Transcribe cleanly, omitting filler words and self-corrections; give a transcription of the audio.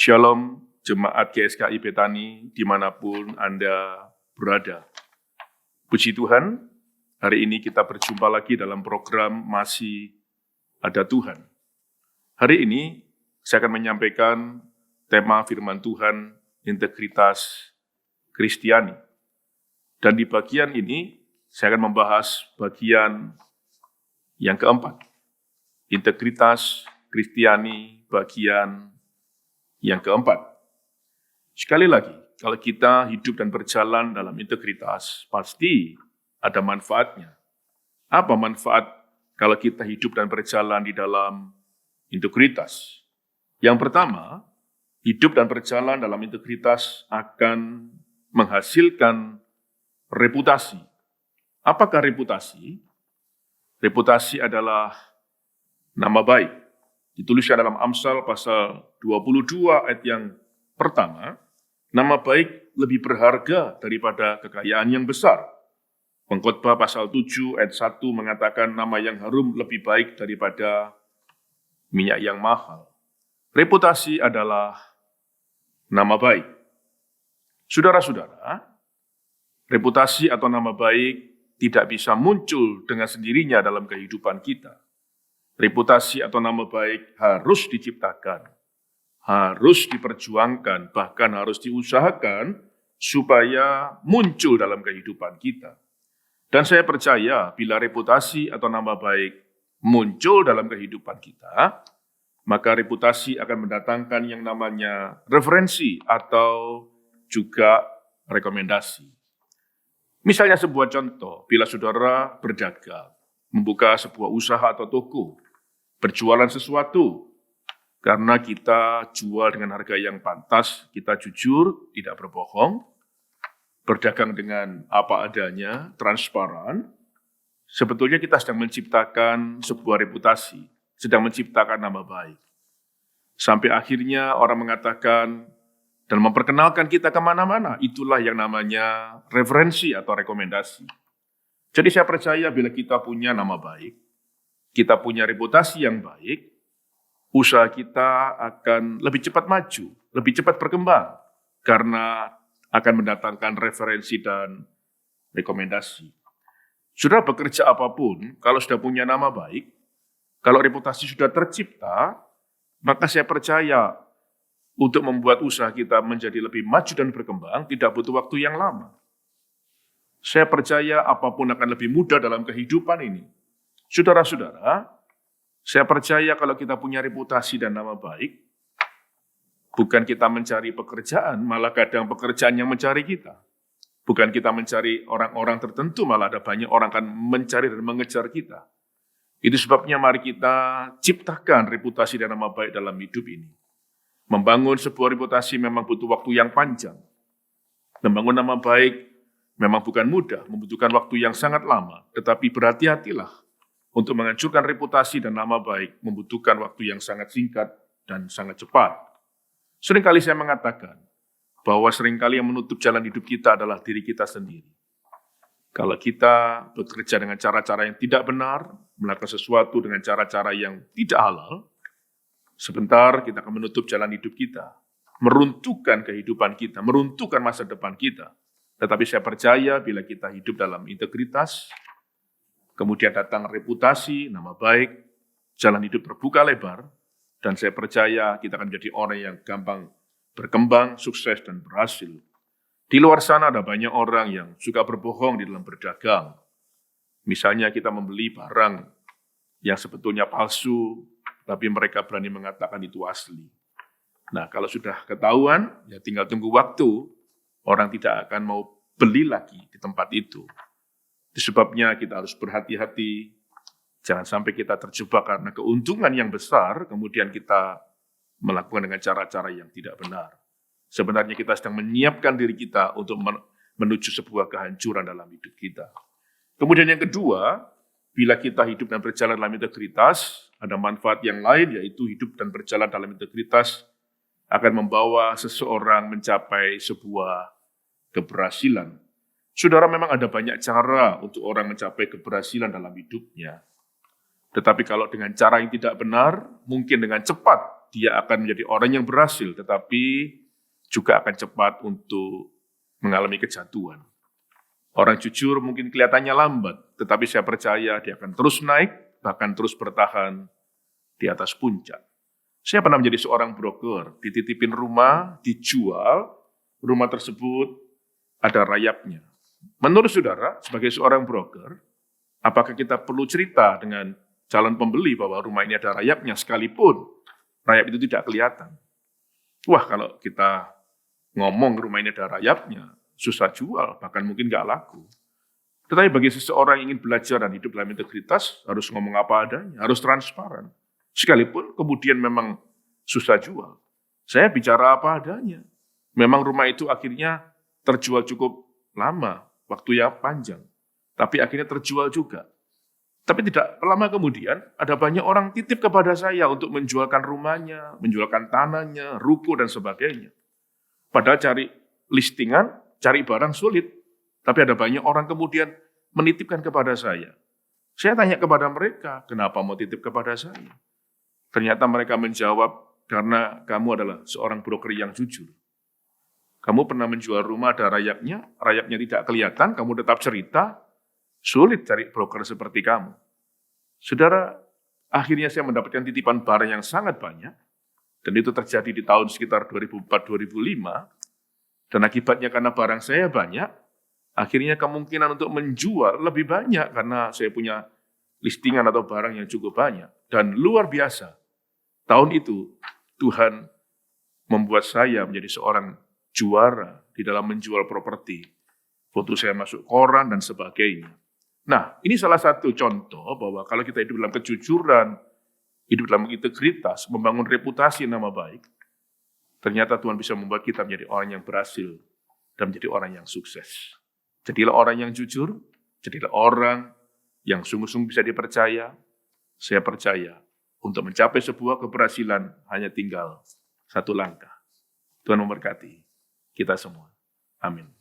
Shalom, Jemaat GSKI Betani, dimanapun Anda berada. Puji Tuhan, hari ini kita berjumpa lagi dalam program Masih Ada Tuhan. Hari ini saya akan menyampaikan tema firman Tuhan, integritas Kristiani. Dan di bagian ini, saya akan membahas bagian yang keempat, integritas Kristiani bagian yang keempat. Sekali lagi, kalau kita hidup dan berjalan dalam integritas, pasti ada manfaatnya. Apa manfaat kalau kita hidup dan berjalan di dalam integritas? Yang pertama, hidup dan berjalan dalam integritas akan menghasilkan reputasi. Apakah reputasi? Reputasi adalah nama baik. Dituliskan dalam Amsal pasal 22 ayat yang pertama, nama baik lebih berharga daripada kekayaan yang besar. Pengkhotbah pasal 7 ayat 1 mengatakan nama yang harum lebih baik daripada minyak yang mahal. Reputasi adalah nama baik. Saudara-saudara, reputasi atau nama baik tidak bisa muncul dengan sendirinya dalam kehidupan kita. Reputasi atau nama baik harus diciptakan, harus diperjuangkan, bahkan harus diusahakan supaya muncul dalam kehidupan kita. Dan saya percaya bila reputasi atau nama baik muncul dalam kehidupan kita, maka reputasi akan mendatangkan yang namanya referensi atau juga rekomendasi. Misalnya sebuah contoh, bila saudara berdagang, membuka sebuah usaha atau toko, berjualan sesuatu, karena kita jual dengan harga yang pantas, kita jujur, tidak berbohong, berdagang dengan apa adanya, transparan, sebetulnya kita sedang menciptakan sebuah reputasi, sedang menciptakan nama baik. Sampai akhirnya orang mengatakan dan memperkenalkan kita kemana-mana, itulah yang namanya referensi atau rekomendasi. Jadi saya percaya bila kita punya nama baik, kita punya reputasi yang baik, usaha kita akan lebih cepat maju, lebih cepat berkembang, karena akan mendatangkan referensi dan rekomendasi. Sudah bekerja apapun, kalau sudah punya nama baik, kalau reputasi sudah tercipta, maka saya percaya untuk membuat usaha kita menjadi lebih maju dan berkembang, tidak butuh waktu yang lama. Saya percaya apapun akan lebih mudah dalam kehidupan ini. Saudara-saudara, saya percaya kalau kita punya reputasi dan nama baik, bukan kita mencari pekerjaan, malah kadang pekerjaan yang mencari kita. Bukan kita mencari orang-orang tertentu, malah ada banyak orang akan mencari dan mengejar kita. Itu sebabnya mari kita ciptakan reputasi dan nama baik dalam hidup ini. Membangun sebuah reputasi memang butuh waktu yang panjang. Membangun nama baik memang bukan mudah, membutuhkan waktu yang sangat lama, tetapi berhati-hatilah. Untuk menghancurkan reputasi dan nama baik membutuhkan waktu yang sangat singkat dan sangat cepat. Seringkali saya mengatakan bahwa seringkali yang menutup jalan hidup kita adalah diri kita sendiri. Kalau kita bekerja dengan cara-cara yang tidak benar, melakukan sesuatu dengan cara-cara yang tidak halal, sebentar kita akan menutup jalan hidup kita, meruntuhkan kehidupan kita, meruntuhkan masa depan kita. Tetapi saya percaya bila kita hidup dalam integritas, kemudian datang reputasi, nama baik, jalan hidup terbuka lebar, dan saya percaya kita akan menjadi orang yang gampang berkembang, sukses, dan berhasil. Di luar sana ada banyak orang yang suka berbohong di dalam berdagang. Misalnya kita membeli barang yang sebetulnya palsu, tapi mereka berani mengatakan itu asli. Nah, kalau sudah ketahuan, ya tinggal tunggu waktu, orang tidak akan mau beli lagi di tempat itu. Itu sebabnya kita harus berhati-hati, jangan sampai kita terjebak karena keuntungan yang besar, kemudian kita melakukan dengan cara-cara yang tidak benar. Sebenarnya kita sedang menyiapkan diri kita untuk menuju sebuah kehancuran dalam hidup kita. Kemudian yang kedua, bila kita hidup dan berjalan dalam integritas, ada manfaat yang lain, yaitu hidup dan berjalan dalam integritas akan membawa seseorang mencapai sebuah keberhasilan. Saudara, memang ada banyak cara untuk orang mencapai keberhasilan dalam hidupnya. Tetapi kalau dengan cara yang tidak benar, mungkin dengan cepat dia akan menjadi orang yang berhasil, tetapi juga akan cepat untuk mengalami kejatuhan. Orang jujur mungkin kelihatannya lambat, tetapi saya percaya dia akan terus naik, bahkan terus bertahan di atas puncak. Saya pernah menjadi seorang broker, dititipin rumah, dijual, rumah tersebut ada rayapnya. Menurut saudara, sebagai seorang broker, apakah kita perlu cerita dengan calon pembeli bahwa rumah ini ada rayapnya sekalipun rayap itu tidak kelihatan? Wah, kalau kita ngomong rumah ini ada rayapnya, susah jual, bahkan mungkin nggak laku. Tetapi bagi seseorang yang ingin belajar dan hidup dalam integritas, harus ngomong apa adanya, harus transparan. Sekalipun kemudian memang susah jual. Saya bicara apa adanya. Memang rumah itu akhirnya terjual cukup lama, waktu yang panjang. Tapi akhirnya terjual juga. Tapi tidak lama kemudian, ada banyak orang titip kepada saya untuk menjualkan rumahnya, menjualkan tanahnya, ruko, dan sebagainya. Padahal cari listingan, cari barang sulit. Tapi ada banyak orang kemudian menitipkan kepada saya. Saya tanya kepada mereka, kenapa mau titip kepada saya? Ternyata mereka menjawab, karena kamu adalah seorang broker yang jujur. Kamu pernah menjual rumah ada rayapnya tidak kelihatan, kamu tetap cerita, sulit cari broker seperti kamu. Saudara, akhirnya saya mendapatkan titipan barang yang sangat banyak, dan itu terjadi di tahun sekitar 2004-2005, dan akibatnya karena barang saya banyak, akhirnya kemungkinan untuk menjual lebih banyak karena saya punya listingan atau barang yang cukup banyak. Dan luar biasa, tahun itu Tuhan membuat saya menjadi seorang juara di dalam menjual properti. Foto saya masuk koran dan sebagainya. Nah, ini salah satu contoh bahwa kalau kita hidup dalam kejujuran, hidup dalam integritas, membangun reputasi nama baik, ternyata Tuhan bisa membuat kita menjadi orang yang berhasil dan menjadi orang yang sukses. Jadilah orang yang jujur, jadilah orang yang sungguh-sungguh bisa dipercaya. Saya percaya untuk mencapai sebuah keberhasilan hanya tinggal satu langkah. Tuhan memberkati kita semua. Amin.